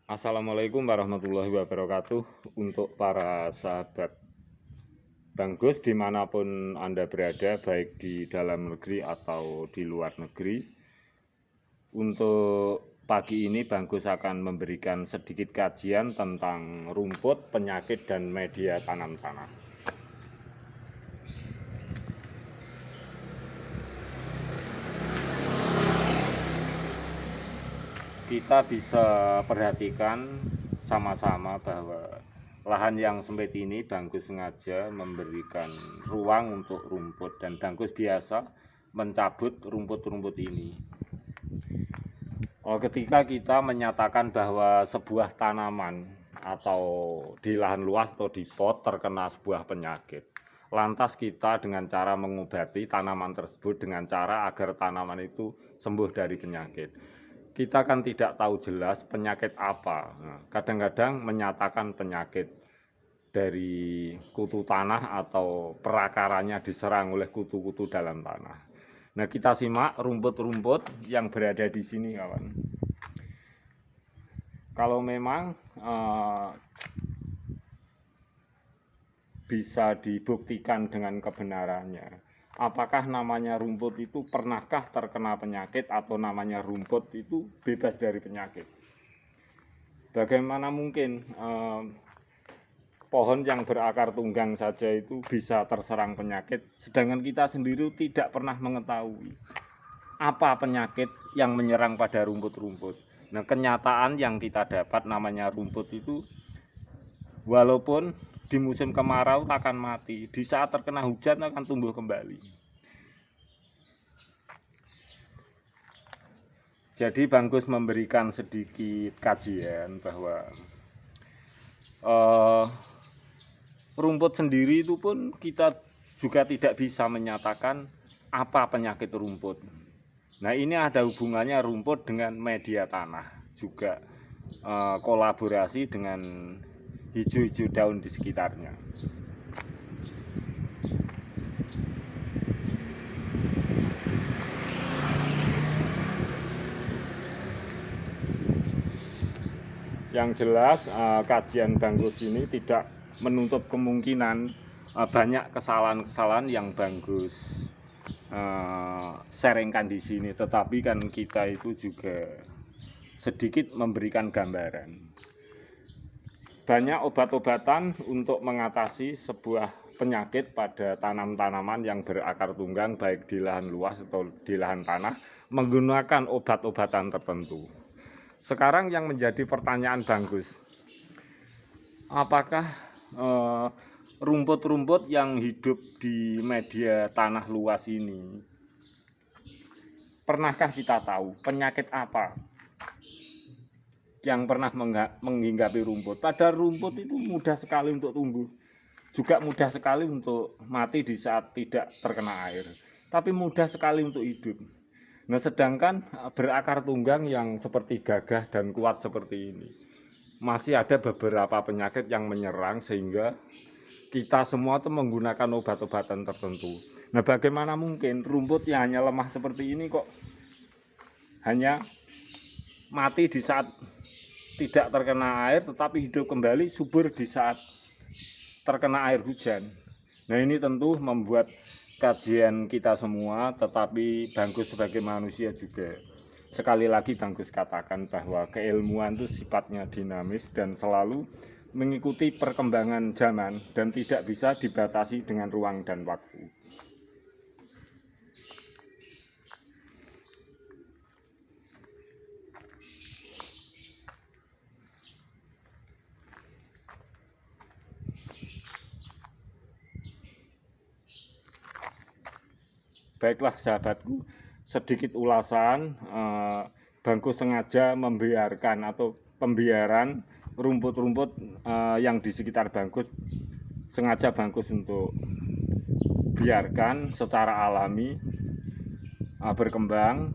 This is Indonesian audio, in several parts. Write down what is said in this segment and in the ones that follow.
Assalamualaikum warahmatullahi wabarakatuh. Untuk para sahabat Banggus dimanapun Anda berada, baik di dalam negeri atau di luar negeri. Untuk pagi ini Banggus akan memberikan sedikit kajian tentang rumput, penyakit, dan media tanam tanah. Kita bisa perhatikan sama-sama bahwa lahan yang sempit ini Banggus sengaja memberikan ruang untuk rumput, dan Banggus biasa mencabut rumput-rumput ini. Ketika kita menyatakan bahwa sebuah tanaman atau di lahan luas atau di pot terkena sebuah penyakit, lantas kita dengan cara mengobati tanaman tersebut dengan cara agar tanaman itu sembuh dari penyakit. Kita kan tidak tahu jelas penyakit apa. Kadang-kadang menyatakan penyakit dari kutu tanah atau perakarannya diserang oleh kutu-kutu dalam tanah. Nah, kita simak rumput-rumput yang berada di sini, kawan. Kalau memang bisa dibuktikan dengan kebenarannya, apakah namanya rumput itu pernahkah terkena penyakit atau namanya rumput itu bebas dari penyakit? Bagaimana mungkin pohon yang berakar tunggang saja itu bisa terserang penyakit, sedangkan kita sendiri tidak pernah mengetahui apa penyakit yang menyerang pada rumput-rumput. Nah, kenyataan yang kita dapat namanya rumput itu walaupun di musim kemarau akan mati, di saat terkena hujan akan tumbuh kembali. Jadi Banggus memberikan sedikit kajian bahwa rumput sendiri itu pun kita juga tidak bisa menyatakan apa penyakit rumput. Nah, ini ada hubungannya rumput dengan media tanah, juga kolaborasi dengan hijau-hijau daun di sekitarnya. Yang jelas kajian Banggus ini tidak menutup kemungkinan banyak kesalahan-kesalahan yang Banggus sharingkan di sini, tetapi kan kita itu juga sedikit memberikan gambaran. Banyak obat-obatan untuk mengatasi sebuah penyakit pada tanam-tanaman yang berakar tunggang, baik di lahan luas atau di lahan tanah, menggunakan obat-obatan tertentu. Sekarang yang menjadi pertanyaan Banggus, apakah rumput-rumput yang hidup di media tanah luas ini, pernahkah kita tahu penyakit apa yang pernah menghinggapi rumput? Padahal rumput itu mudah sekali untuk tumbuh, juga mudah sekali untuk mati di saat tidak terkena air, tapi mudah sekali untuk hidup. Nah, sedangkan berakar tunggang yang seperti gagah dan kuat seperti ini, masih ada beberapa penyakit yang menyerang sehingga kita semua tuh menggunakan obat-obatan tertentu. Nah, bagaimana mungkin rumput yang hanya lemah seperti ini kok hanya mati di saat tidak terkena air, tetapi hidup kembali subur di saat terkena air hujan. Nah, ini tentu membuat kajian kita semua, tetapi Banggus sebagai manusia juga, sekali lagi Banggus katakan bahwa keilmuan itu sifatnya dinamis dan selalu mengikuti perkembangan zaman dan tidak bisa dibatasi dengan ruang dan waktu. Baiklah sahabatku, sedikit ulasan. Banggus sengaja membiarkan atau pembiaran rumput-rumput yang di sekitar Banggus, sengaja Banggus untuk biarkan secara alami berkembang.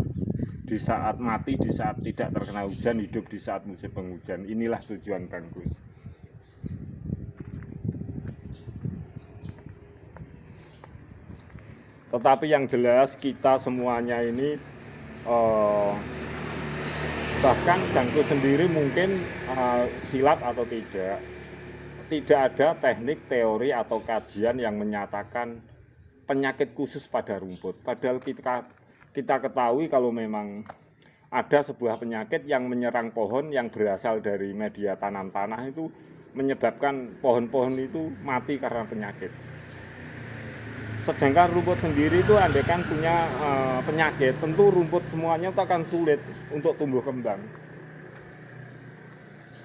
Di saat mati, di saat tidak terkena hujan, hidup di saat musim penghujan. Inilah tujuan Banggus. Tetapi yang jelas kita semuanya ini Bahkan Dangku sendiri mungkin silap atau tidak ada teknik, teori atau kajian yang menyatakan penyakit khusus pada rumput. Padahal kita ketahui kalau memang ada sebuah penyakit yang menyerang pohon yang berasal dari media tanam tanah itu menyebabkan pohon-pohon itu mati karena penyakit. Sedangkan rumput sendiri itu andaikan punya penyakit, tentu rumput semuanya itu akan sulit untuk tumbuh kembang.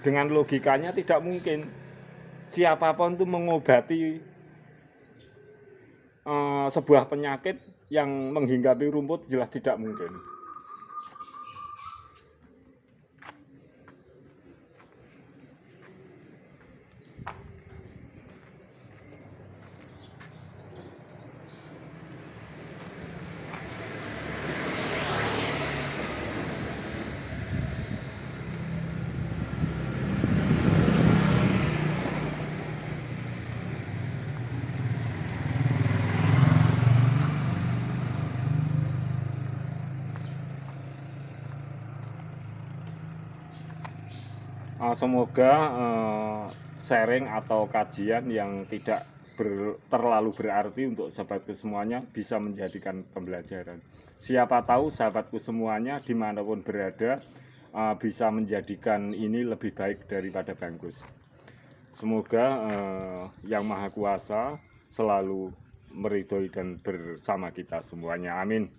Dengan logikanya tidak mungkin siapapun itu mengobati sebuah penyakit yang menghinggapi rumput, jelas tidak mungkin. Semoga sharing atau kajian yang tidak terlalu berarti untuk sahabatku semuanya bisa menjadikan pembelajaran. Siapa tahu sahabatku semuanya dimanapun berada bisa menjadikan ini lebih baik daripada Bangkus. Semoga Yang Maha Kuasa selalu meridhoi dan bersama kita semuanya. Amin.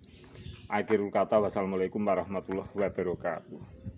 Akhirul kata, wassalamualaikum warahmatullahi wabarakatuh.